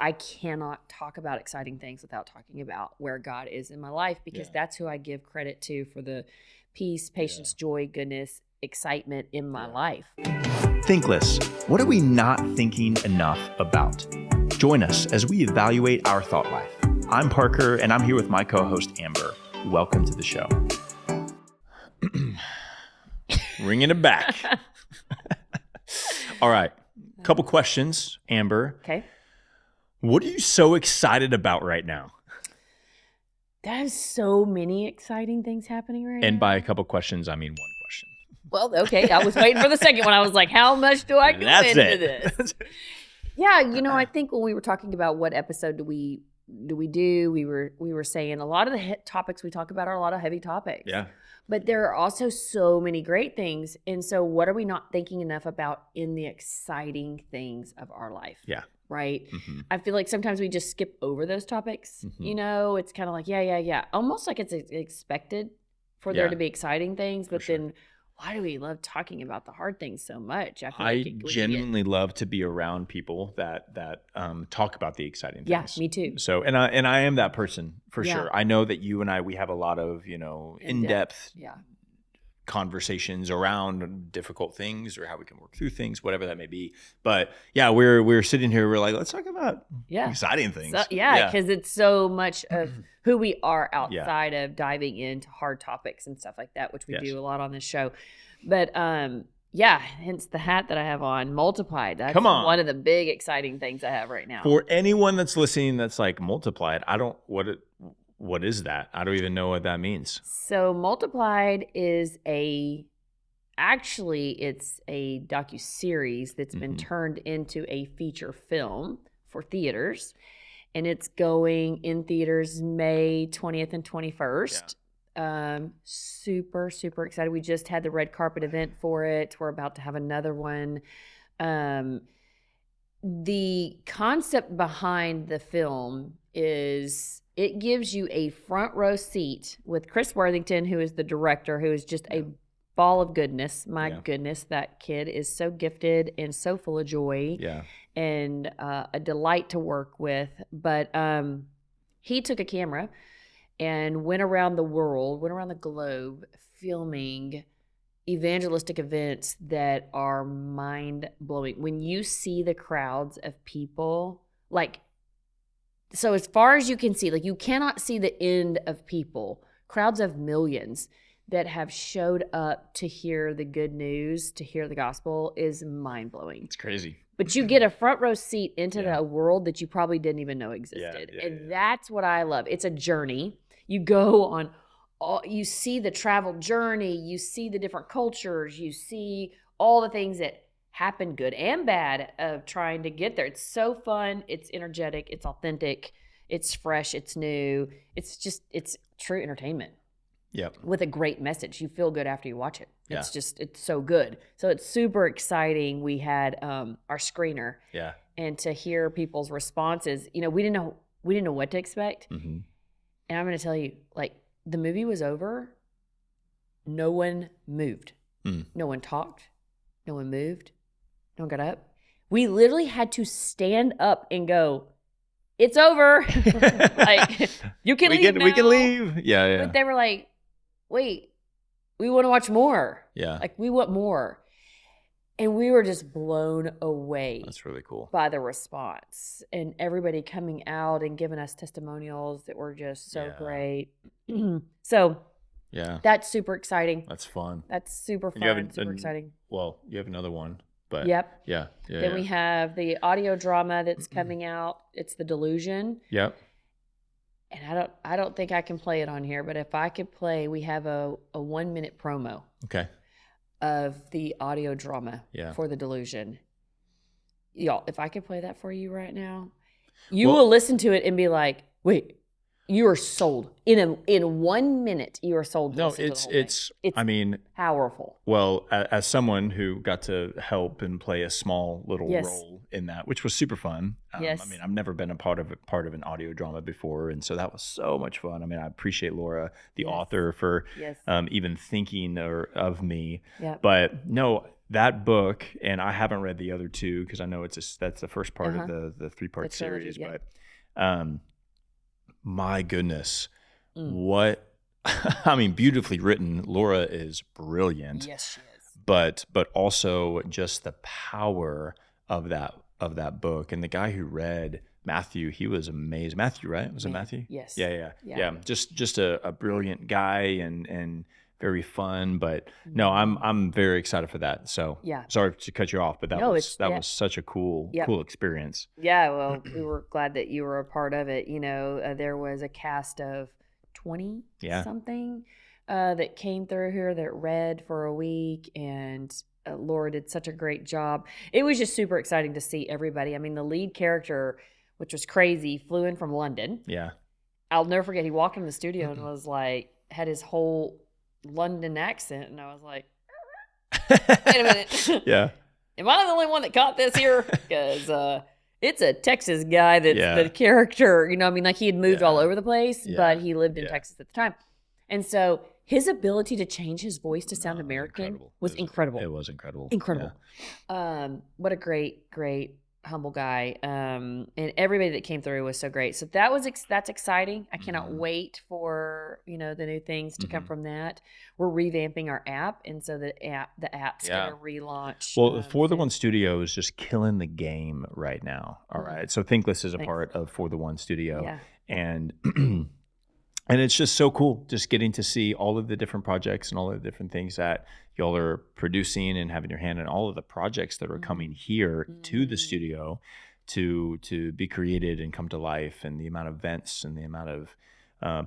I cannot talk about exciting things without talking about where God is in my life, because that's who I give credit to for the peace, patience, joy, goodness, excitement in my life. Thinkless. What are we not thinking enough about? Join us as we evaluate our thought life. I'm Parker, and I'm here with my co-host, Amber. Welcome to the show. Ringing it back. All right. Couple questions, Amber. Okay. What are you so excited about right now? There's so many exciting things happening right now. And by a couple questions, I mean one question. Well, okay. I was waiting for the second one. I was like, how much do I go into this? Yeah, I think when we were talking about what episode do we do, we were saying a lot of the topics we talk about are a lot of heavy topics. Yeah. But there are also so many great things. And so what are we not thinking enough about in the exciting things of our life? Yeah. Right? Mm-hmm. I feel like sometimes we just skip over those topics. Mm-hmm. It's kind of like, yeah. Almost like it's expected for there to be exciting things. But then why do we love talking about the hard things so much? I genuinely love to be around people that talk about the exciting things. Yeah, me too. So, and I am that person for sure. I know that you and I, we have a lot of, in-depth conversations around difficult things or how we can work through things, whatever that may be. But yeah, we're sitting here, we're like, let's talk about exciting things. So, because it's so much of who we are outside of diving into hard topics and stuff like that, which we do a lot on this show. But hence the hat that I have on, multiplied. That's one of the big exciting things I have right now. For anyone that's listening that's like, multiplied, what is that? I don't even know what that means. So multiplied is actually it's a docuseries that's been turned into a feature film for theaters. And it's going in theaters May 20th and 21st. Yeah. Super, super excited. We just had the red carpet event for it. We're about to have another one. The concept behind the film is it gives you a front row seat with Chris Worthington, who is the director, who is just a ball of goodness. My goodness, that kid is so gifted and so full of joy. Yeah. And a delight to work with. But he took a camera and went around the globe, filming evangelistic events that are mind-blowing. When you see the crowds of people, so as far as you can see, you cannot see the end of people, crowds of millions that have showed up to hear the good news, to hear the gospel is mind-blowing. It's crazy. But you get a front row seat into the world that you probably didn't even know existed. And that's what I love. It's a journey. You go on, you see the travel journey, you see the different cultures, you see all the things that happen, good and bad, of trying to get there. It's so fun. It's energetic. It's authentic. It's fresh. It's new. It's true entertainment. Yep. With a great message. You feel good after you watch it. It's so good. So it's super exciting. We had our screener. Yeah. And to hear people's responses, we didn't know what to expect. Mm-hmm. And I'm going to tell you, the movie was over. No one moved. No one talked. No one moved. No one got up. We literally had to stand up and go, it's over. You can leave now. We can leave. Yeah. But they were like, wait, we want to watch more. Yeah. We want more. And we were just blown away. That's really cool. By the response. And everybody coming out and giving us testimonials that were just so great. So that's super exciting. That's fun. That's super fun, super exciting. Well, you have another one. But yep. Yeah. Then we have the audio drama that's coming out. It's The Delusion. Yep. And I don't think I can play it on here, but if I could play, we have a 1-minute promo. Okay. Of the audio drama for The Delusion. Y'all, if I could play that for you right now, you will listen to it and be like, wait, you are sold. In 1 minute, you are sold. No, it's I mean, powerful. Well, as someone who got to help and play a small little role in that, which was super fun. I mean, I've never been a part of an audio drama before, and so that was so much fun. I mean, I appreciate Laura, the author, for even thinking of me. Yep. But no, that book, and I haven't read the other two because I know that's the first part of the 3-part series. Yeah. But my goodness, what I mean, beautifully written. Laura is brilliant. Yes, she is. But also just the power of that book, and the guy who read Matthew, he was amazing. Matthew, right? Was it Matthew? Yes. Yeah. Just a brilliant guy and very fun. But no, I'm very excited for that. So sorry to cut you off, but that was such a cool experience. Yeah, well, we were glad that you were a part of it. You know, there was a cast of 20 something that came through here that read for a week, and Laura did such a great job. It was just super exciting to see everybody. I mean, the lead character, which was crazy, flew in from London. Yeah. I'll never forget, he walked in the studio and was like, had his whole London accent, and I was like, wait a minute. Yeah. Am I the only one that caught this here? Because it's a Texas guy that's the character, you know, I mean, like he had moved all over the place, but he lived in Texas at the time. And so his ability to change his voice to sound American was incredible. It was incredible. Incredible. Yeah. What a great humble guy. And everybody that came through was so great. So that's exciting. I cannot wait for, you know, the new things to come from that. We're revamping our app, and so the app's gonna relaunch. Well, For the One Studio is just killing the game right now. All right. So THINKLESS is a part of For the One Studio. And and it's just so cool just getting to see all of the different projects and all of the different things that y'all are producing and having your hand in, all of the projects that are coming here to the studio to be created and come to life, and the amount of events and the amount of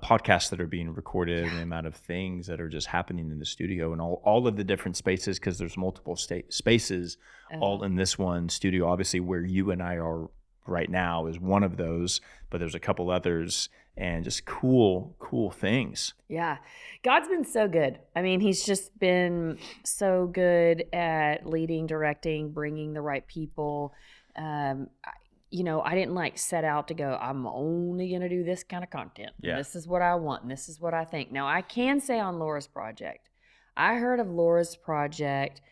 podcasts that are being recorded and the amount of things that are just happening in the studio, and all of the different spaces, because there's multiple spaces all in this one studio. Obviously, where you and I are right now is one of those, but there's a couple others, and just cool things. Yeah. God's been so good. I mean, he's just been so good at leading, directing, bringing the right people. You know, I didn't like set out to go, I'm only going to do this kind of content. Yeah. This is what I want, and this is what I think. Now, I can say on Laura's project, I heard of Laura's project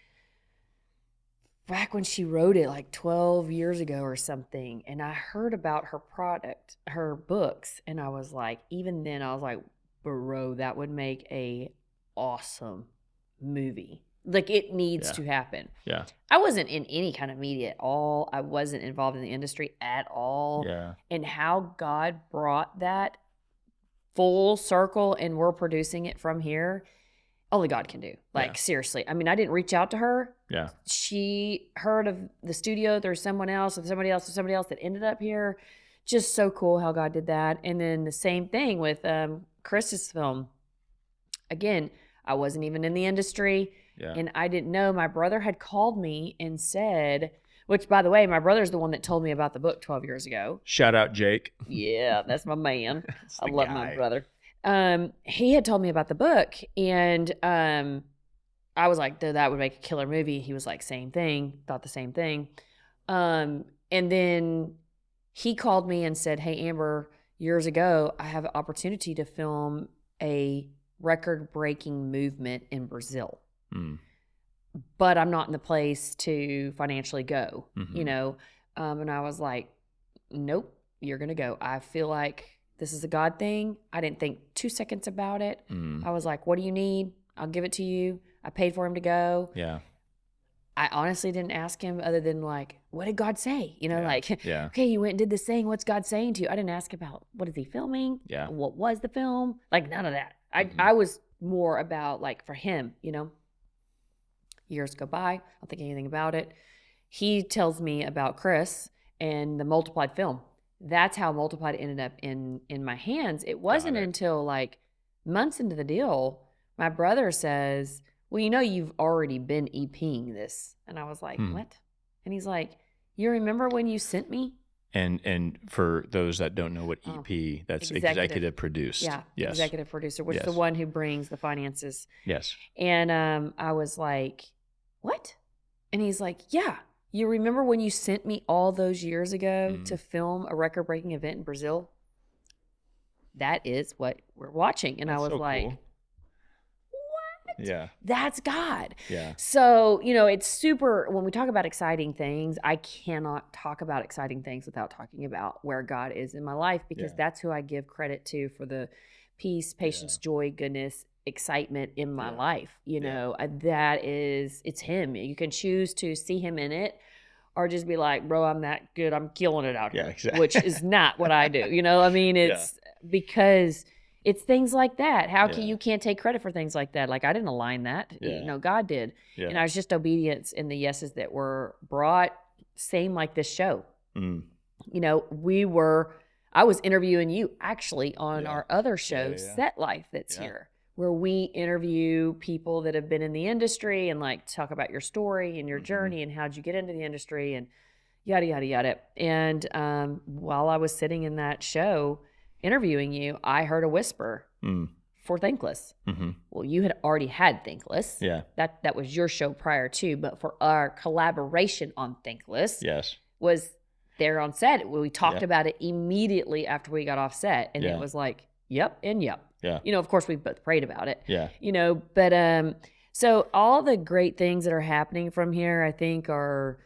back when she wrote it like 12 years ago or something. And I heard about her books. And I was like, even then I was like, bro, that would make a awesome movie. Like it needs to happen. Yeah. I wasn't in any kind of media at all. I wasn't involved in the industry at all. Yeah. And how God brought that full circle, and we're producing it from here. Only God can do. Like, seriously. I mean, I didn't reach out to her. Yeah. She heard of the studio. There's someone else and somebody else and somebody else that ended up here. Just so cool how God did that. And then the same thing with Chris's film. Again, I wasn't even in the industry. Yeah. And I didn't know. My brother had called me and said, which, by the way, my brother's the one that told me about the book 12 years ago. Shout out, Jake. Yeah, that's my man. I love my brother. He had told me about the book, and I was like, that would make a killer movie. He was like, same thing, thought the same thing. And then he called me and said, hey, Amber, years ago, I have an opportunity to film a record-breaking movement in Brazil. But I'm not in the place to financially go, you know? And I was like, nope, you're going to go. I feel like this is a God thing. I didn't think 2 seconds about it. I was like, what do you need? I'll give it to you. I paid for him to go. Yeah. I honestly didn't ask him other than like, what did God say? You know, okay, you went and did this thing. What's God saying to you? I didn't ask about what is he filming? Yeah. What was the film? Like none of that. I was more about like for him, you know. Years go by. I don't think anything about it. He tells me about Chris and the Multiplied film. That's how Multiplied ended up in my hands. It wasn't until like months into the deal, my brother says, well, you know, you've already been EPing this. And I was like, what? And he's like, you remember when you sent me? And for those that don't know what EP, that's executive produced. Yeah, yes. Executive producer, which is the one who brings the finances. Yes. And I was like, what? And he's like, yeah. You remember when you sent me all those years ago to film a record-breaking event in Brazil? That is what we're watching. And I was like, Yeah. That's God. Yeah. So, it's super, when we talk about exciting things, I cannot talk about exciting things without talking about where God is in my life, because that's who I give credit to for the peace, patience, joy, goodness, excitement in my life. It's him. You can choose to see him in it, or just be like, bro, I'm that good, I'm killing it out here. Exactly. Which is not what I do. It's because it's things like that. You can't take credit for things like that. Like, I didn't align that. God did. And I was just obedience in the yeses that were brought. Same like this show. I was interviewing you actually on our other show, Set Life, that's here, where we interview people that have been in the industry and like talk about your story and your journey and how'd you get into the industry and yada, yada, yada. And while I was sitting in that show interviewing you, I heard a whisper for THINKLESS. Well, you had already had THINKLESS. Yeah. That was your show prior to, but for our collaboration on THINKLESS was there on set. We talked about it immediately after we got off set, and it was like, yep and yep. Yeah. Of course, we both prayed about it. Yeah. But so all the great things that are happening from here, I think, are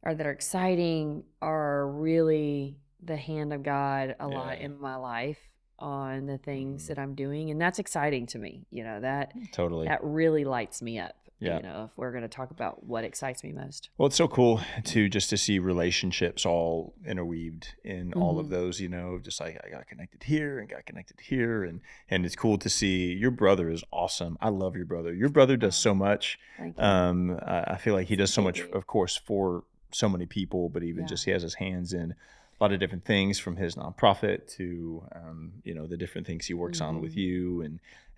that are exciting, are really the hand of God a lot in my life on the things that I'm doing, and that's exciting to me. That totally, that really lights me up. Yeah. If we're going to talk about what excites me most. Well, it's so cool to see relationships all interweaved in all of those, just like I got connected here and got connected here. And it's cool to see. Your brother is awesome. I love your brother. Your brother does so much. Thank you. I feel like he does so much, of course, for so many people, but even just he has his hands in a lot of different things, from his nonprofit to, the different things he works on with you.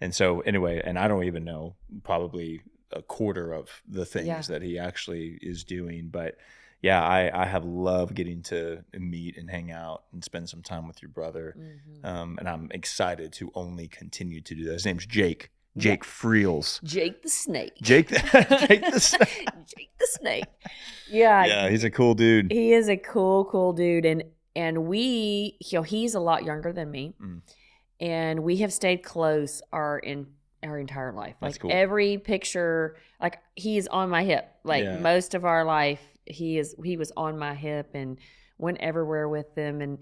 And so anyway, and I don't even know probably a quarter of the things that he actually is doing. But I have loved getting to meet and hang out and spend some time with your brother. And I'm excited to only continue to do that. His name's Jake Friels. Jake the Snake. Jake the Snake. Jake the Snake. Yeah, he's a cool dude. He is a cool dude. And we, he's a lot younger than me. And we have stayed close our entire life. That's like cool. Every picture, like he's on my hip. Like most of our life, he was on my hip and went everywhere with them. And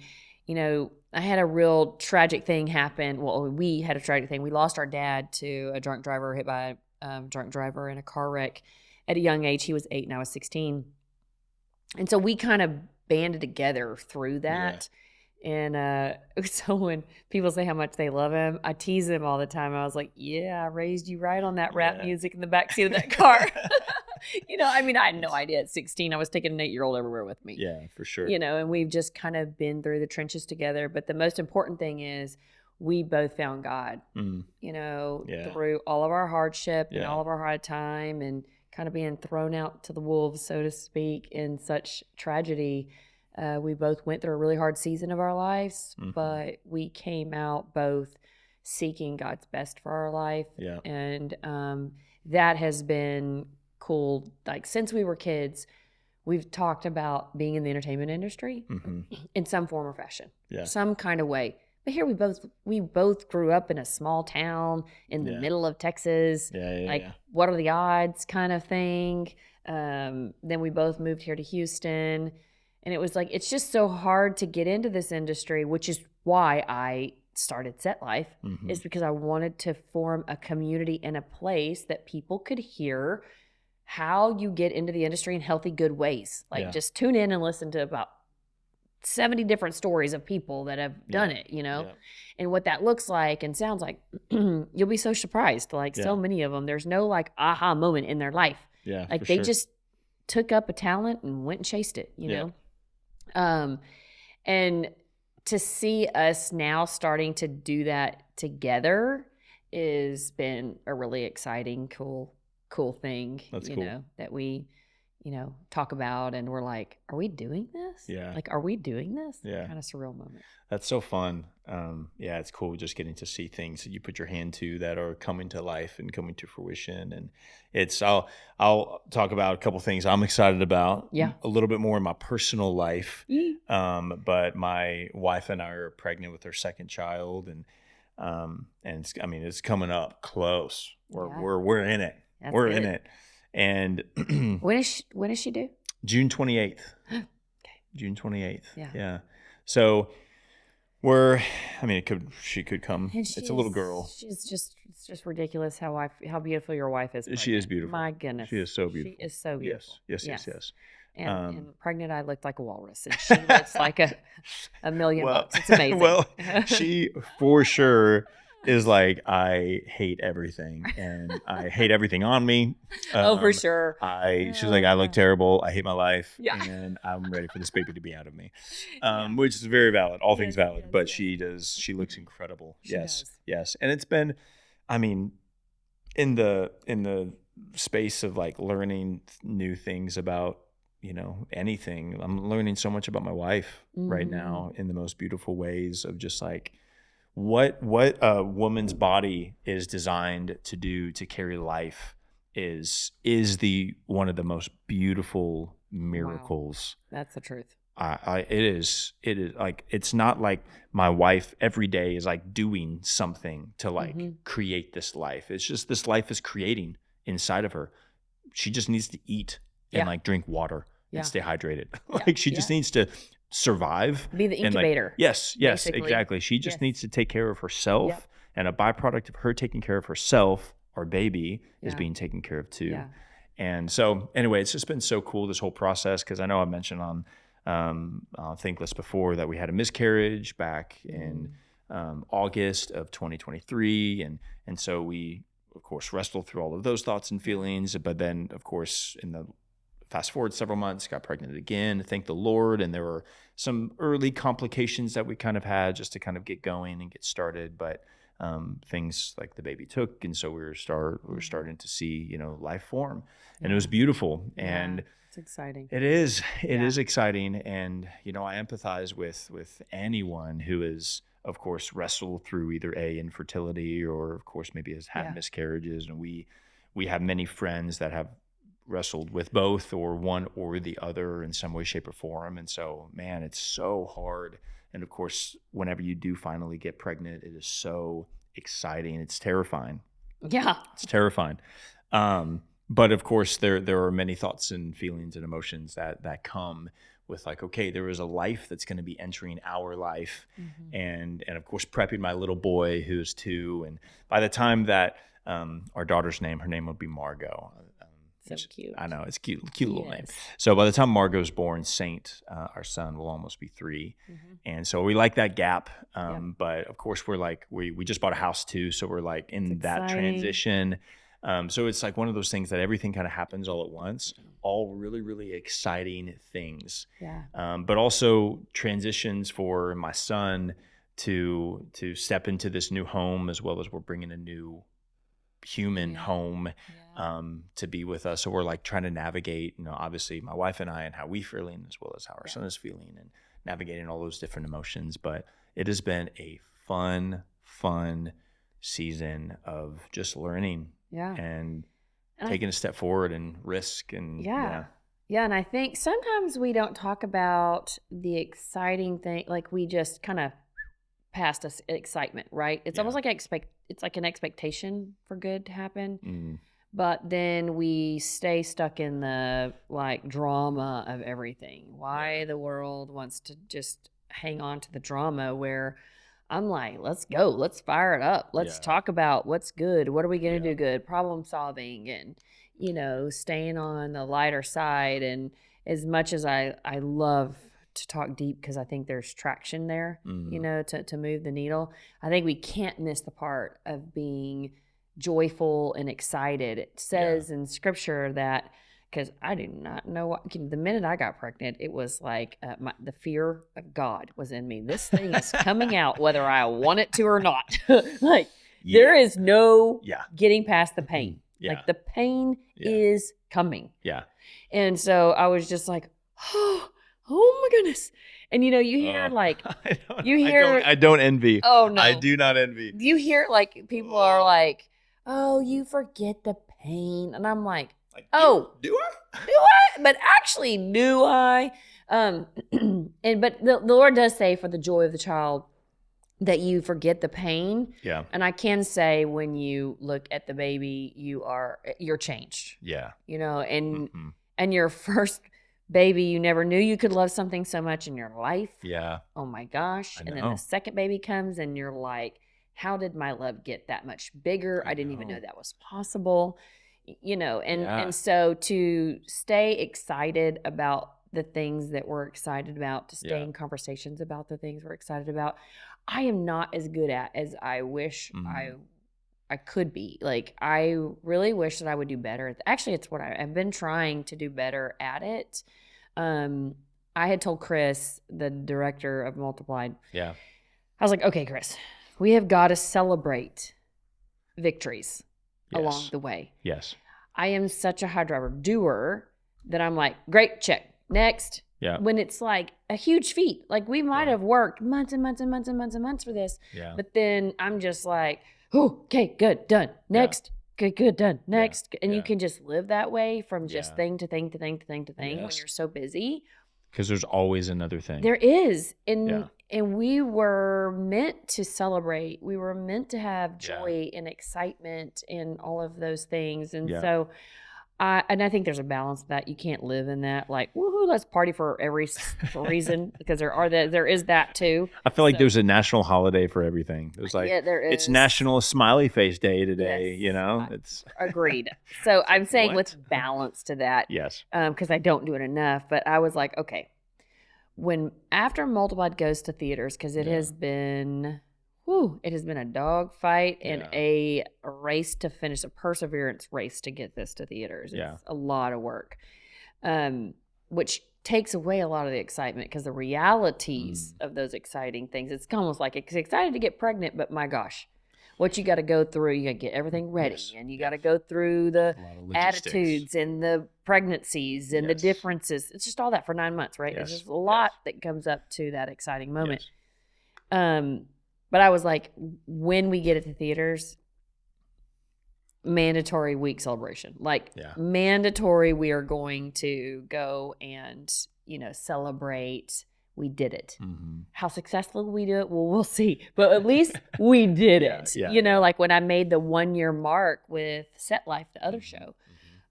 I had a real tragic thing happen. Well, we had a tragic thing. We lost our dad to a drunk driver, hit by a drunk driver in a car wreck at a young age. He was 8 and I was 16. And so we kind of banded together through that. And so when people say how much they love him, I tease him all the time. I was like, I raised you right on that rap music in the backseat of that car. I had no idea at 16 I was taking an 8-year-old everywhere with me. Yeah, for sure. And we've just kind of been through the trenches together. But the most important thing is we both found God, through all of our hardship and all of our hard time and kind of being thrown out to the wolves, so to speak, in such tragedy. We both went through a really hard season of our lives, but we came out both seeking God's best for our life. Yeah. And that has been cool. Like, since we were kids, we've talked about being in the entertainment industry in some form or fashion, some kind of way. But here we both grew up in a small town in the middle of Texas. What are the odds kind of thing. Then we both moved here to Houston. And it was like, it's just so hard to get into this industry, which is why I started Set Life, is because I wanted to form a community and a place that people could hear how you get into the industry in healthy, good ways. Like, just tune in and listen to about 70 different stories of people that have done it, and what that looks like and sounds like. You'll be so surprised. Like, so many of them, there's no like aha moment in their life. Like, they just took up a talent and went and chased it, you know? And to see us now starting to do that together has been a really exciting, cool thing. That's cool. That we, talk about, and we're like, are we doing this? Like, are we doing this? Kind of surreal moment. That's so fun. It's cool just getting to see things that you put your hand to that are coming to life and coming to fruition. And I'll talk about a couple things I'm excited about. A little bit more in my personal life. But my wife and I are pregnant with our second child, and And it's coming up close. Yeah. We're in it. We're in it. And when is she due? June 28th. Okay. June 28th. Yeah. Yeah. So she could come. It's a little girl. It's just ridiculous how beautiful your wife is. Pregnant. She is beautiful. My goodness. She is so beautiful. She is so beautiful. Yes. And pregnant, I looked like a walrus, and she looks like a million bucks. It's amazing. Well, she for sure is like, I hate everything, and I hate everything on me. For sure. She's like, I look terrible. I hate my life, yeah. and I'm ready for this baby to be out of me, which is very valid. All things valid, but she does. She looks incredible. Yes, and it's been, in the space of like learning new things about anything. I'm learning so much about my wife right now in the most beautiful ways of just like what a woman's body is designed to do to carry life is the one of the most beautiful miracles. Wow. That's the truth. It is like, it's not like my wife every day is like doing something to like create this life. It's just this life is creating inside of her. She just needs to eat and like drink water and stay hydrated. Like she just needs to survive. Be the incubator. Yes, basically. Exactly. She just needs to take care of herself. Yep. And a byproduct of her taking care of herself, our baby, is being taken care of too. Yeah. And so anyway, it's just been so cool, this whole process, because I know I mentioned on THINKLESS before that we had a miscarriage back in August of 2023. And so we, of course, wrestled through all of those thoughts and feelings. But then, of course, in the fast forward several months, got pregnant again, thank the Lord. And there were some early complications that we kind of had just to kind of get going and get started. But things like the baby took. And so we were starting to see, life form. And it was beautiful. And it's exciting. It is. It is exciting. And, I empathize with anyone who is, of course, wrestled through either infertility or, of course, maybe has had miscarriages. And we have many friends that have wrestled with both or one or the other in some way, shape, or form. And so, man, it's so hard. And of course, whenever you do finally get pregnant, it is so exciting. It's terrifying. Yeah. It's terrifying. But of course, there are many thoughts and feelings and emotions that come with like, okay, there is a life that's going to be entering our life. And of course, prepping my little boy who is 2. And by the time that our daughter's her name will be Margot. So cute. I know, it's cute little name. So by the time Margot's born, Saint, our son, will almost be 3. And so we like that gap. But of course, we're like, we just bought a house too. So we're like in that transition. So it's like one of those things that everything kind of happens all at once, all really, really exciting things. Yeah. But also transitions for my son to step into this new home, as well as we're bringing a new human home to be with us. So we're like trying to navigate, obviously my wife and I, and how we feeling, as well as how our son is feeling, and navigating all those different emotions. But it has been a fun season of just learning and taking a step forward and risk. And yeah. And I think sometimes we don't talk about the exciting thing. Like we just kind of past us excitement, right? It's almost like it's like an expectation for good to happen. But then we stay stuck in the like drama of everything. Why the world wants to just hang on to the drama, where I'm like, let's go, let's fire it up. Let's talk about what's good. What are we going to do good? Problem solving, and, staying on the lighter side. And as much as I love to talk deep, because I think there's traction there, to move the needle, I think we can't miss the part of being joyful and excited. It says in scripture that, because I do not know what, the minute I got pregnant, it was like the fear of God was in me. This thing is coming out whether I want it to or not. Like there is no getting past the pain. Like the pain is coming. Yeah. And so I was just like, oh my goodness. And you hear I don't envy. Oh no. I do not envy. You hear like people are like, oh, you forget the pain. And I'm like, oh, do I? Do I? But actually, do I? But the Lord does say, for the joy of the child, that you forget the pain. Yeah. And I can say when you look at the baby, you're changed. Yeah. You know, and your first baby, you never knew you could love something so much in your life. Yeah. Oh my gosh. And then the second baby comes and you're like, how did my love get that much bigger? I didn't even know that was possible. You know, and so to stay excited about the things that we're excited about, to stay in conversations about the things we're excited about, I am not as good at as I wish I could be. Like, I really wish that I would do better. Actually, it's what I've been trying to do better at it. I had told Chris, the director of Multiplied, I was like, okay, Chris, we have got to celebrate victories along the way. Yes. I am such a high driver doer that I'm like, great, check, next. Yeah. When it's like a huge feat, like we might have worked months and months and months and months and months for this, but then I'm just like, oh, okay, good, done, next, good, done, next. And you can just live that way from just thing to thing to thing to thing to thing when you're so busy. Because there's always another thing. There is. And we were meant to celebrate. We were meant to have joy and excitement and all of those things. And so I think there's a balance of that. You can't live in that like, woohoo, let's party for every reason, because there is that too. I feel like there's a national holiday for everything. There's like, there is. It's National Smiley Face Day today, Yes. you know? It's agreed. So I'm saying with balance to that. Yes. Because I don't do it enough. But I was like, okay, after Multiplied goes to theaters, because it has been a dog fight and a race to finish, a perseverance race to get this to theaters. It's a lot of work, which takes away a lot of the excitement, because the realities of those exciting things, it's almost like it's excited to get pregnant, but my gosh, what you got to go through, you got to get everything ready, and you got to go through the attitudes and the pregnancies and the differences. It's just all that for 9 months, right? It's just a lot that comes up to that exciting moment. But I was like, when we get it to theaters, mandatory week celebration. Like mandatory, we are going to go and, celebrate. We did it. How successful we do it, well, we'll see. But at least we did it. Like when I made the 1 year mark with Set Life, the other show.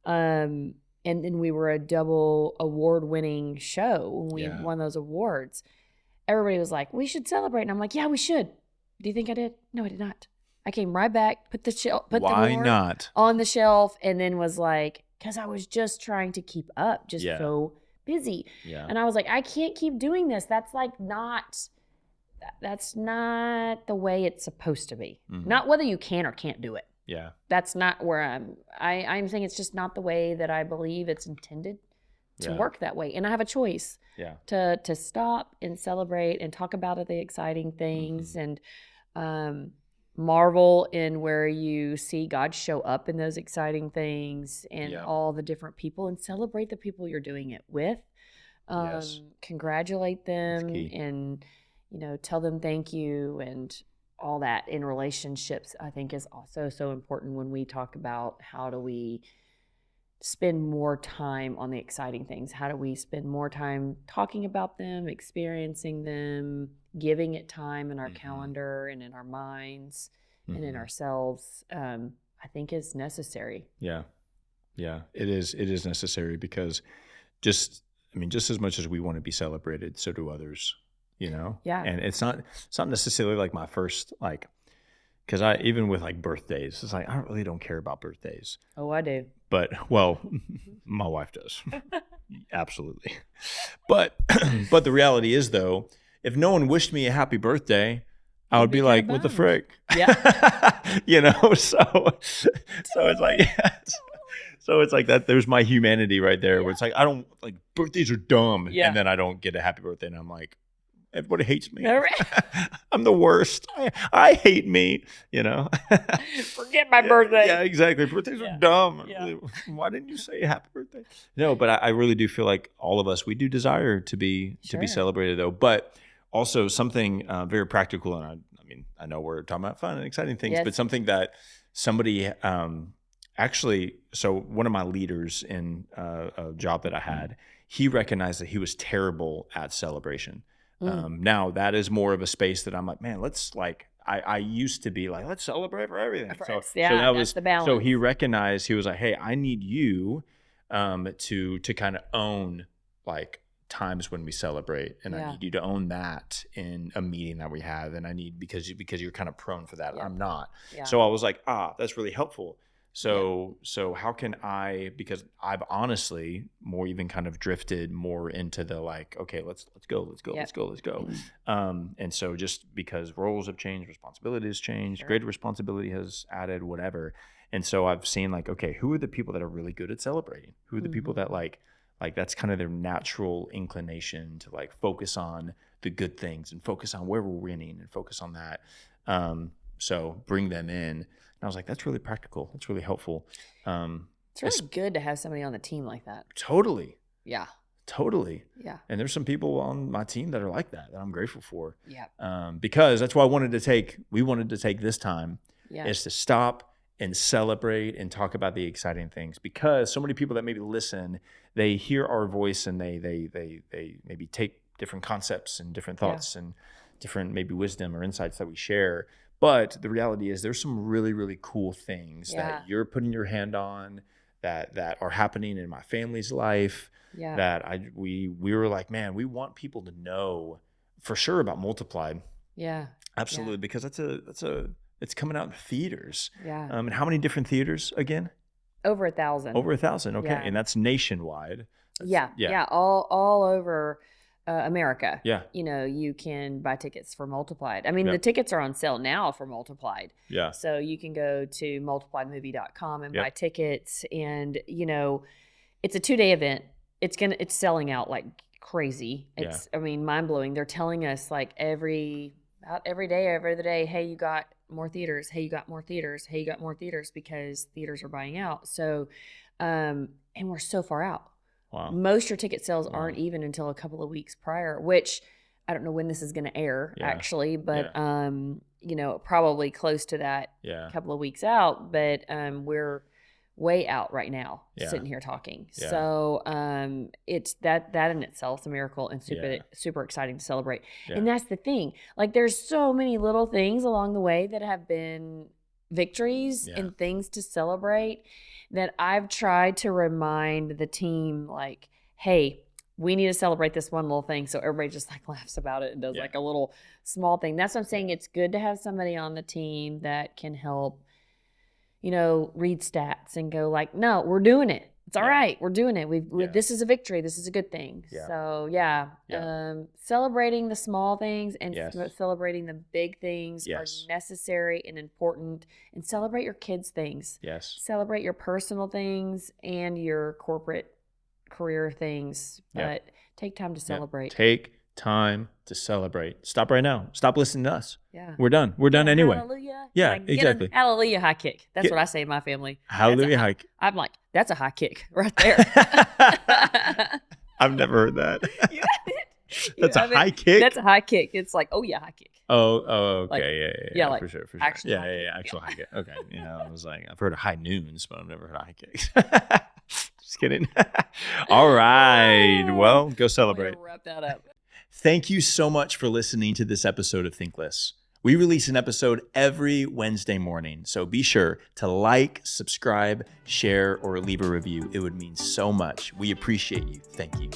And then we were a double award-winning show when we won those awards. Everybody was like, we should celebrate. And I'm like, yeah, we should. Do you think I did? No, I did not. I came right back, put the award on the shelf, and then was like, because I was just trying to keep up, so busy. And I was like, I can't keep doing this. That's like that's not the way it's supposed to be. Not whether you can or can't do it. That's not where I'm saying it's just not the way that I believe it's intended to work that way. And I have a choice to stop and celebrate and talk about the exciting things and marvel in where you see God show up in those exciting things and all the different people, and celebrate the people you're doing it with. Congratulate them and, tell them thank you, and all that in relationships, I think, is also so important when we talk about how do we spend more time on the exciting things. How do we spend more time talking about them, experiencing them, giving it time in our calendar and in our minds and in ourselves, I think is necessary. Yeah, it is. It is necessary, because just as much as we want to be celebrated, so do others, And it's not necessarily like my first, like, because even with like birthdays, it's like, I really don't care about birthdays. Oh, I do. But, well, my wife does. Absolutely. But the reality is, though, if no one wished me a happy birthday, I would be like, what the frick? Yeah. So it's like, so it's like that. There's my humanity right there, where it's like, I don't, like, birthdays are dumb. And then I don't get a happy birthday, and I'm like, everybody hates me. I'm the worst. I hate me, Forget my birthday. Yeah, exactly. Birthdays are dumb. Yeah. Why didn't you say happy birthday? No, but I really do feel like all of us, we do desire to be celebrated, though. But also something very practical, and I know we're talking about fun and exciting things, but something that somebody actually, so one of my leaders in a job that I had, he recognized that he was terrible at celebration. Now that is more of a space that I'm like, man, let's like, I used to be like, let's celebrate for everything. So that was the balance. So he recognized, he was like, hey, I need you to kind of own like times when we celebrate, and I need you to own that in a meeting that we have, and I need because you're kind of prone for that. I'm not. So I was like, that's really helpful. So how can I, because I've honestly more even kind of drifted more into the like, okay, let's go. And so just because roles have changed, responsibilities changed, greater responsibility has added, whatever. And so I've seen like, okay, who are the people that are really good at celebrating? Who are the people that like that's kind of their natural inclination to like focus on the good things and focus on where we're winning and focus on that. So bring them in. And I was like, that's really practical. That's really helpful. It's really good to have somebody on the team like that. Totally. Yeah. Totally. Yeah. And there's some people on my team that are like that I'm grateful for. Yeah. Because that's why we wanted to take this time is to stop and celebrate and talk about the exciting things, because so many people that maybe listen, they hear our voice and they maybe take different concepts and different thoughts and different maybe wisdom or insights that we share. But the reality is there's some really, really cool things that you're putting your hand on that are happening in my family's life that we were like, man, we want people to know for sure about Multiplied. Yeah. Absolutely. Because it's coming out in theaters. Yeah. And how many different theaters again? Over 1,000. Over 1,000. Okay. Yeah. And that's nationwide. Yeah. All over America. Yeah. You know, you can buy tickets for Multiplied. I mean, the tickets are on sale now for Multiplied. Yeah. So you can go to multipliedmovie.com and buy tickets. And, you know, it's a 2-day event. It's selling out like crazy. It's, I mean, mind blowing. They're telling us like every other day, hey, you got more theaters. Hey, you got more theaters. Hey, you got more theaters, because theaters are buying out. So, and we're so far out. Wow. Most your ticket sales aren't even until a couple of weeks prior, which I don't know when this is going to air actually, but you know, probably close to that couple of weeks out, but we're way out right now sitting here talking. So it's that in itself is a miracle and super exciting to celebrate. And that's the thing. Like there's so many little things along the way that have been victories and things to celebrate that I've tried to remind the team, like, hey, we need to celebrate this one little thing. So everybody just like laughs about it and does like a little small thing. That's what I'm saying. It's good to have somebody on the team that can help, you know, read stats and go like, no, we're doing it. It's all right. We're doing it. This is a victory. This is a good thing. So celebrating the small things and celebrating the big things are necessary and important. And celebrate your kids' things. Yes. Celebrate your personal things and your corporate career things. But take time to celebrate. Take time to celebrate. Stop right now. Stop listening to us. Yeah. We're done. We're done anyway. Hallelujah. Yeah, exactly. Hallelujah high kick. That's what I say in my family. Hallelujah high kick. I'm like, that's a high kick right there. I've never heard that. That's a high kick? That's a high kick. It's like, oh yeah, high kick. Oh, okay. Like, yeah, like for sure. Actual Actual high kick. Okay. I was like, I've heard of high noons, but I've never heard of high kicks. Just kidding. All right. Well, go celebrate. Wrap that up. Thank you so much for listening to this episode of THINKLESS. We release an episode every Wednesday morning, so be sure to like, subscribe, share, or leave a review. It would mean so much. We appreciate you. Thank you.